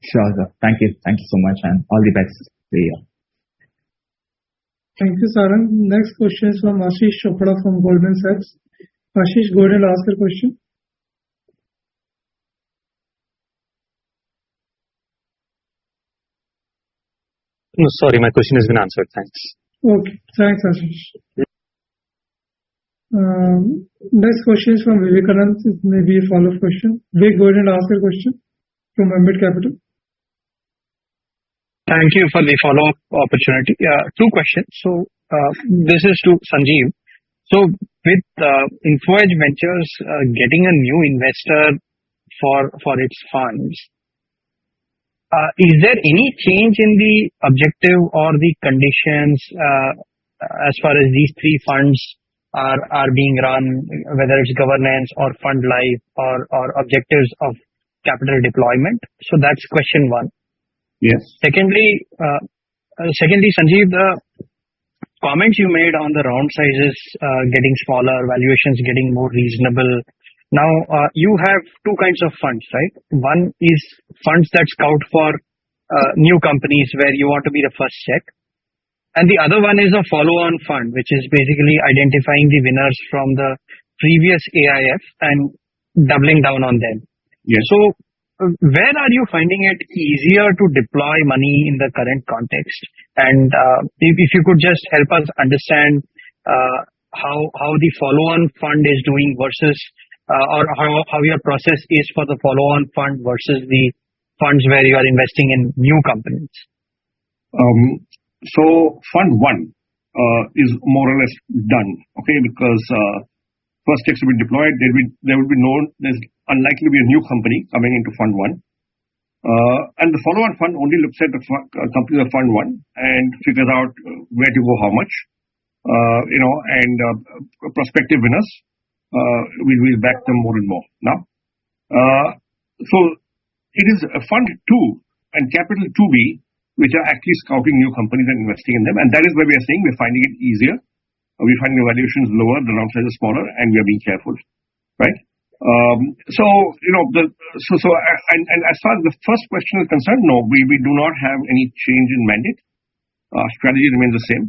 Speaker 13: Sure, sir. Thank you so much, and all the best to you.
Speaker 1: Thank you, Sarang. Next question is from Ashish Chopra from Goldman Sachs. Ashish, go ahead and ask your question.
Speaker 15: No, sorry, my question has been answered. Thanks.
Speaker 1: Okay. Thanks, Ashish. Next question is from Vivekanand. It may be a follow-up question. Vivek, go ahead and ask your question from Ambit Capital.
Speaker 10: Thank you for the follow-up opportunity. 2 questions. So this is to Sanjeev. So with Info Edge Ventures getting a new investor for its funds, is there any change in the objective or the conditions as far as these 3 funds are being run, whether it's governance or fund life or objectives of capital deployment? So that's question 1.
Speaker 8: Yes.
Speaker 10: Secondly, Sanjeev, comments you made on the round sizes getting smaller, valuations getting more reasonable. Now, you have two kinds of funds, right? One is funds that scout for new companies where you want to be the first check. And the other one is a follow-on fund, which is basically identifying the winners from the previous AIF and doubling down on them.
Speaker 8: Yes.
Speaker 10: So where are you finding it easier to deploy money in the current context? And if you could just help us understand how the follow-on fund is doing versus or how your process is for the follow-on fund versus the funds where you are investing in new companies.
Speaker 8: So fund one is more or less done, okay, because first checks will be deployed. There will be known there's unlikely to be a new company coming into fund one, and the follow-on fund only looks at the companies of fund one and figures out where to go, how much, and prospective winners. We'll back them more and more now. So it is fund two and capital 2B which are actually scouting new companies and investing in them, and that is where we are saying we're finding it easier. We're finding the valuations lower, the round size is smaller, and we are being careful, right? And as far as the first question is concerned, no, we do not have any change in mandate. Our strategy remains the same.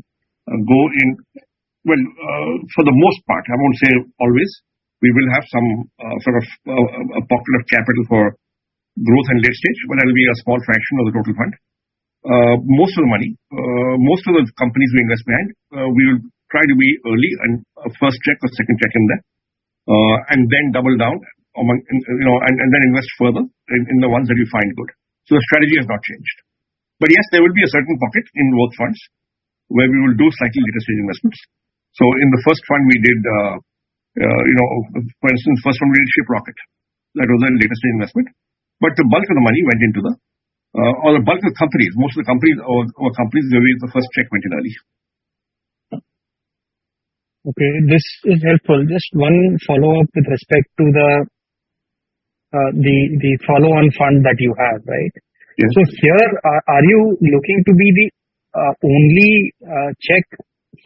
Speaker 8: For the most part, I won't say always, we will have some sort of a pocket of capital for growth and late stage, but that will be a small fraction of the total fund. Most of the money, most of the companies we invest behind, we will try to be early and first check or second check in there, and then double down among, and then invest further in the ones that we find good. So the strategy has not changed. But yes, there will be a certain pocket in both funds where we will do slightly later stage investments. So in the first fund we did, for instance, first one we did Shiprocket. That was a later stage investment. But the bulk of the money went into or the bulk of companies, most of the companies or companies where the first check went in early.
Speaker 10: Okay, this is helpful. Just one follow-up with respect to the follow-on fund that you have, right?
Speaker 8: Yes.
Speaker 10: So here, are you looking to be the only check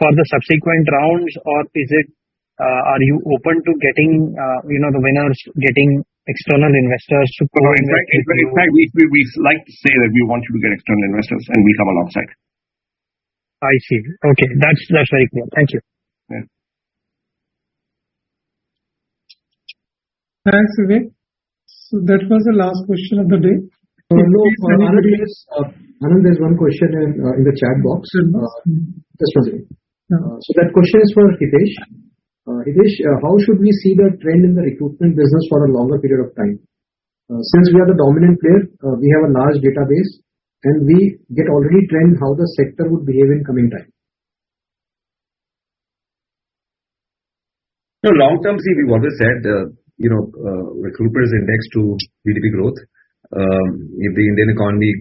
Speaker 10: for the subsequent rounds, or is it are you open to getting the winners getting external investors to co-invest?
Speaker 8: In fact, we like to say that we want you to get external investors, and we come alongside.
Speaker 10: I see. Okay, that's very clear. Thank you.
Speaker 8: Yeah.
Speaker 1: Thanks, Vivek. So that was the last question of the day.
Speaker 2: Anand, there's one question in the chat box. Just one second. So that question is for Hitesh. Hitesh, how should we see the trend in the recruitment business for a longer period of time? Since we are the dominant player, we have a large database, and we get already trend how the sector would behave in coming time.
Speaker 3: No, long term, see, we've always said, recruiters index to GDP growth. If the Indian economy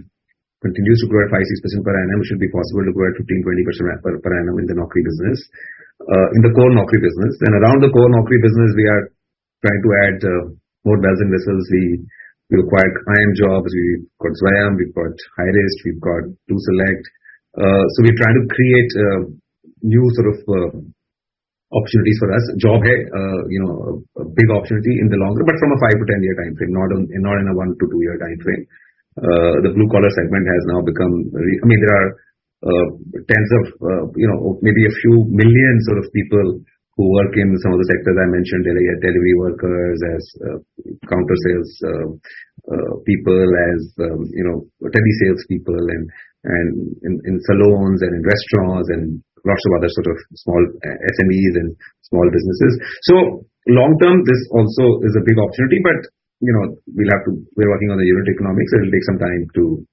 Speaker 3: continues to grow at 5-6% per annum, it should be possible to grow at 15-20% per annum in the Naukri business, in the core Naukri business. And around the core Naukri business, we are trying to add more bells and whistles. We acquired iimjobs, we've got Zwayam, we've got Hirist, we've got DoSelect. So we're trying to create new sort of opportunities for us. Job hai, a big opportunity in the long run, but from a 5 to 10 year time frame, not in a 1 to 2 year time frame. The blue collar segment has now become, there are tens of, maybe a few million sort of people who work in some of the sectors I mentioned, delivery workers, as counter sales people, as tele-sales people, and in salons and in restaurants and lots of other sort of small SMEs and small businesses. So long term, this also is a big opportunity, but we're working on the unit economics, so it'll take some time to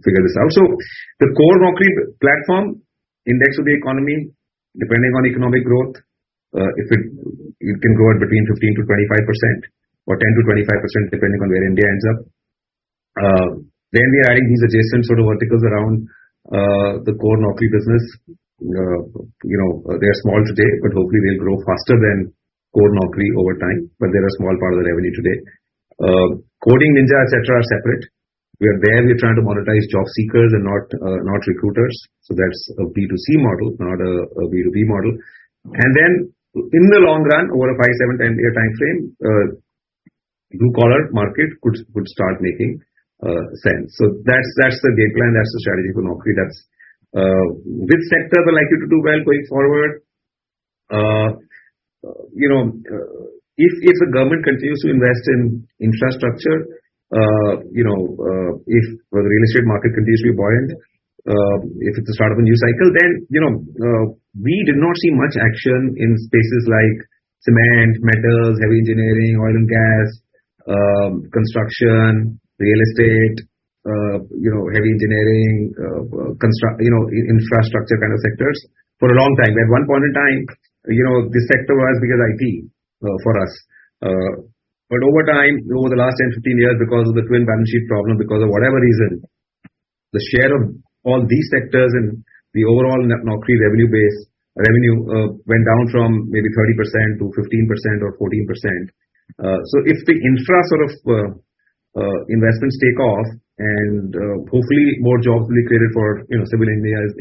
Speaker 3: figure this out. So the core Naukri platform, index of the economy, depending on economic growth, if it can grow at between 15 to 25% or 10 to 25%, depending on where India ends up. Then we are adding these adjacent sort of verticals around the core Naukri business. They are small today, but hopefully they'll grow faster than core Naukri over time, but they're a small part of the revenue today. Coding Ninja, etc. are separate. We are there. We're trying to monetize job seekers and not recruiters. So that's a B2C model, not a B2B model. And then in the long run, over a 5, 7, 10 year time frame, blue collar market could start making sense. So that's the game plan. That's the strategy for Naukri. That's which sectors are likely to do well going forward. If the government continues to invest in infrastructure, if the real estate market continues to be buoyant, if it's the start of a new cycle, then we did not see much action in spaces like cement, metals, heavy engineering, oil and gas, construction, real estate, heavy engineering, infrastructure kind of sectors for a long time. At one point in time, this sector was big as IT for us. But over time, over the last 10, 15 years, because of the twin balance sheet problem, because of whatever reason, the share of all these sectors in the overall Naukri revenue went down from maybe 30% to 15% or 14%. So if the infra sort of investments take off, and hopefully more jobs will be created for civil engineers,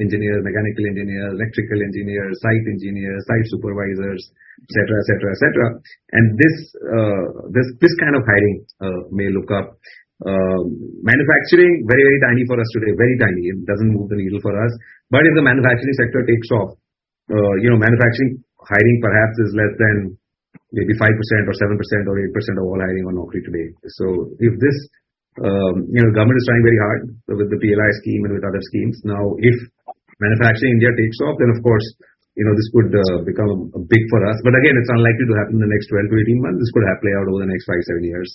Speaker 3: mechanical engineers, electrical engineers, site supervisors, etc. And this kind of hiring may look up. Manufacturing, very, very tiny for us today, very tiny. It doesn't move the needle for us. But if the manufacturing sector takes off, manufacturing hiring perhaps is less than maybe 5% or 7% or 8% of all hiring on Naukri today. So if this, government is trying very hard with the PLI scheme and with other schemes. Now, if manufacturing India takes off, then of course, this could become big for us. But again, it's unlikely to happen in the next 12 to 18 months. This could play out over the next 5, 7 years.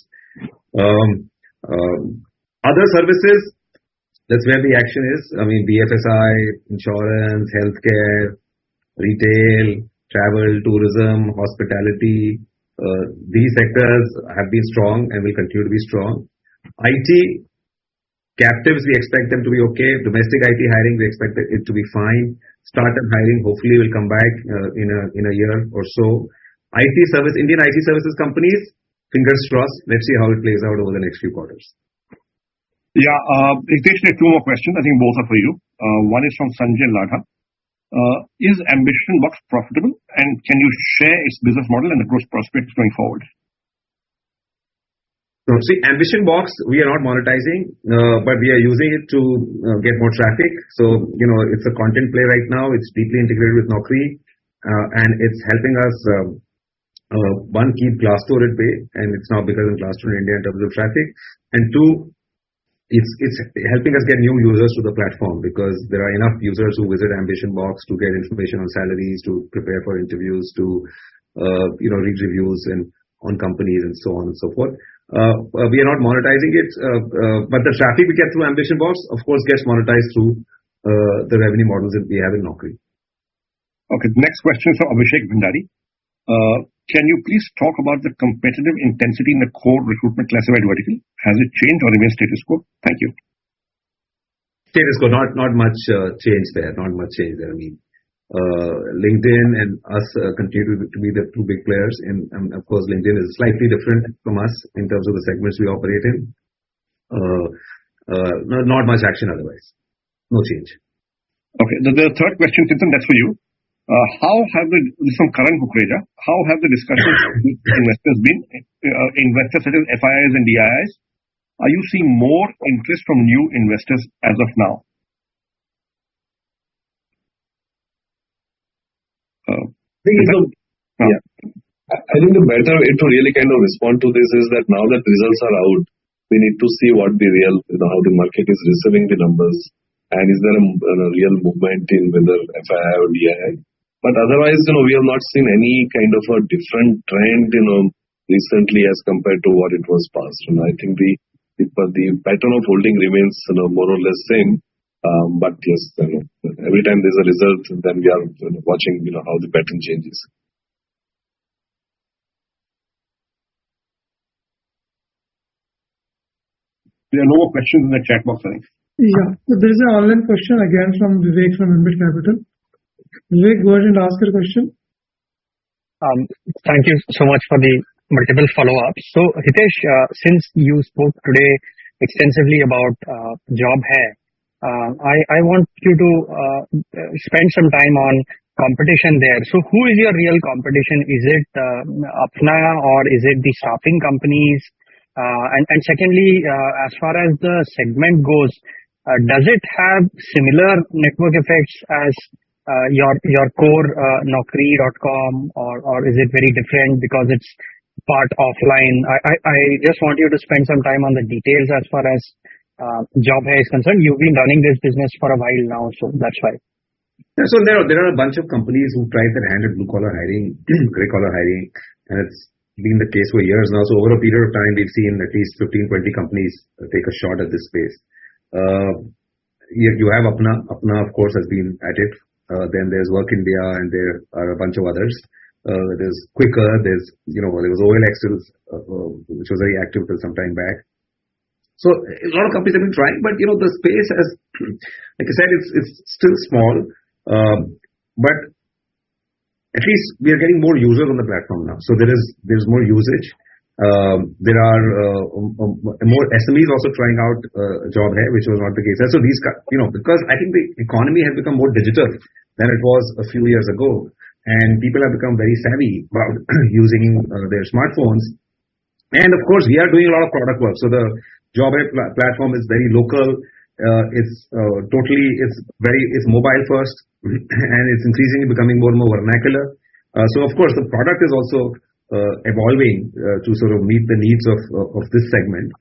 Speaker 3: Other services, that's where the action is. I mean, BFSI, insurance, healthcare, retail, travel, tourism, hospitality, these sectors have been strong and will continue to be strong. IT, captives, we expect them to be okay. Domestic IT hiring, we expect it to be fine. Startup hiring, hopefully will come back in a year or so. Indian IT services companies, fingers crossed. Let's see how it plays out over the next few quarters.
Speaker 8: Yeah, Hitesh, there are 2 more questions. I think both are for you. One is from Sanjay Ladha. Is Ambition Box profitable, and can you share its business model and the growth prospects going forward?
Speaker 3: So, see, Ambition Box, we are not monetizing, but we are using it to get more traffic. So, it's a content play right now. It's deeply integrated with Naukri, and it's helping us, one, keep Glassdoor at bay, and it's now bigger than Glassdoor in India in terms of traffic. And 2, it's helping us get new users to the platform, because there are enough users who visit Ambition Box to get information on salaries, to prepare for interviews, to read reviews and on companies and so on and so forth. We are not monetizing it, but the traffic we get through Ambition Box, of course, gets monetized through the revenue models that we have in Naukri.
Speaker 8: Okay, the next question is from Abhishek Bhandari. Can you please talk about the competitive intensity in the core recruitment classified vertical? Has it changed or remains status quo? Thank you.
Speaker 3: Status quo, not much change there. Not much change there. I mean, LinkedIn and us continue to be the 2 big players, and of course, LinkedIn is slightly different from us in terms of the segments we operate in. Not much action otherwise. No change. Okay, the third question, Chintan, that's for you. This is from Karan Kukreja. How have the discussions with investors been? Investors such as FIIs and DIIs. Are you seeing more interest from new investors as of now?
Speaker 14: I think the better way to really kind of respond to this is that now that results are out, we need to see what the real, how the market is receiving the numbers, and is there a real movement in whether FII or DII. But otherwise, we have not seen any kind of a different trend, recently as compared to what it was past. I think the pattern of holding remains, more or less same. But yes, every time there's a result, then we are watching, how the pattern changes.
Speaker 8: There are no more questions in the chat box, I think.
Speaker 1: Yeah, so there is an online question again from Vivek from Ambit Capital. Vivek, go ahead and ask your question.
Speaker 10: Thank you so much for the multiple follow-ups. So, Hitesh, since you spoke today extensively about Job Hai. I want you to spend some time on competition there. So who is your real competition? Is it Apna or is it the staffing companies? And secondly, as far as the segment goes, does it have similar network effects as your core Naukri.com, or is it very different because it's part offline? I just want you to spend some time on the details as far as Job Hai is concerned. You've been running this business for a while now, so that's why.
Speaker 3: Yeah, so there are a bunch of companies who tried their hand at blue collar hiring, grey collar hiring, and it's been the case for years now. So over a period of time, we've seen at least 15-20 companies take a shot at this space. You have Apna. Apna, of course, has been at it. Then there's Work India, and there are a bunch of others. There's Quicker. There was OLX, which was very active till some time back. So a lot of companies have been trying, but the space has, like I said, it's still small. But at least we are getting more users on the platform now. So there's more usage. There are more SMEs also trying out Job Hai, which was not the case. So these, because I think the economy has become more digital than it was a few years ago, and people have become very savvy about using their smartphones. And of course, we are doing a lot of product work. So the Job Hai platform is very local. It's mobile first, and it's increasingly becoming more and more vernacular. So of course, the product is also evolving to sort of meet the needs of this segment.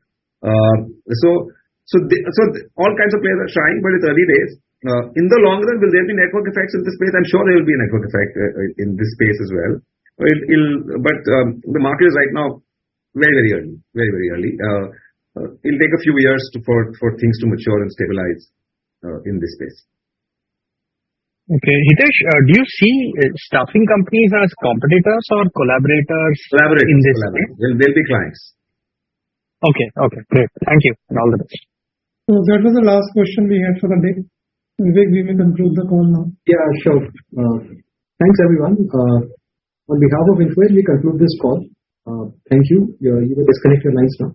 Speaker 3: So all kinds of players are trying, but it's early days. In the long run, will there be network effects in this space? I'm sure there will be a network effect in this space as well. But the market is right now very, very early, very, very early. It'll take a few years for things to mature and stabilize in this space.
Speaker 10: Okay. Hitesh, do you see staffing companies as competitors or collaborators in this space?
Speaker 3: They'll be clients.
Speaker 10: Okay, great. Thank you, and all the best.
Speaker 1: So that was the last question we had for the day. Vivek, we may conclude the call now.
Speaker 2: Yeah, sure. Thanks, everyone. On behalf of Info Edge, we conclude this call. Thank you. You may disconnect your lines now.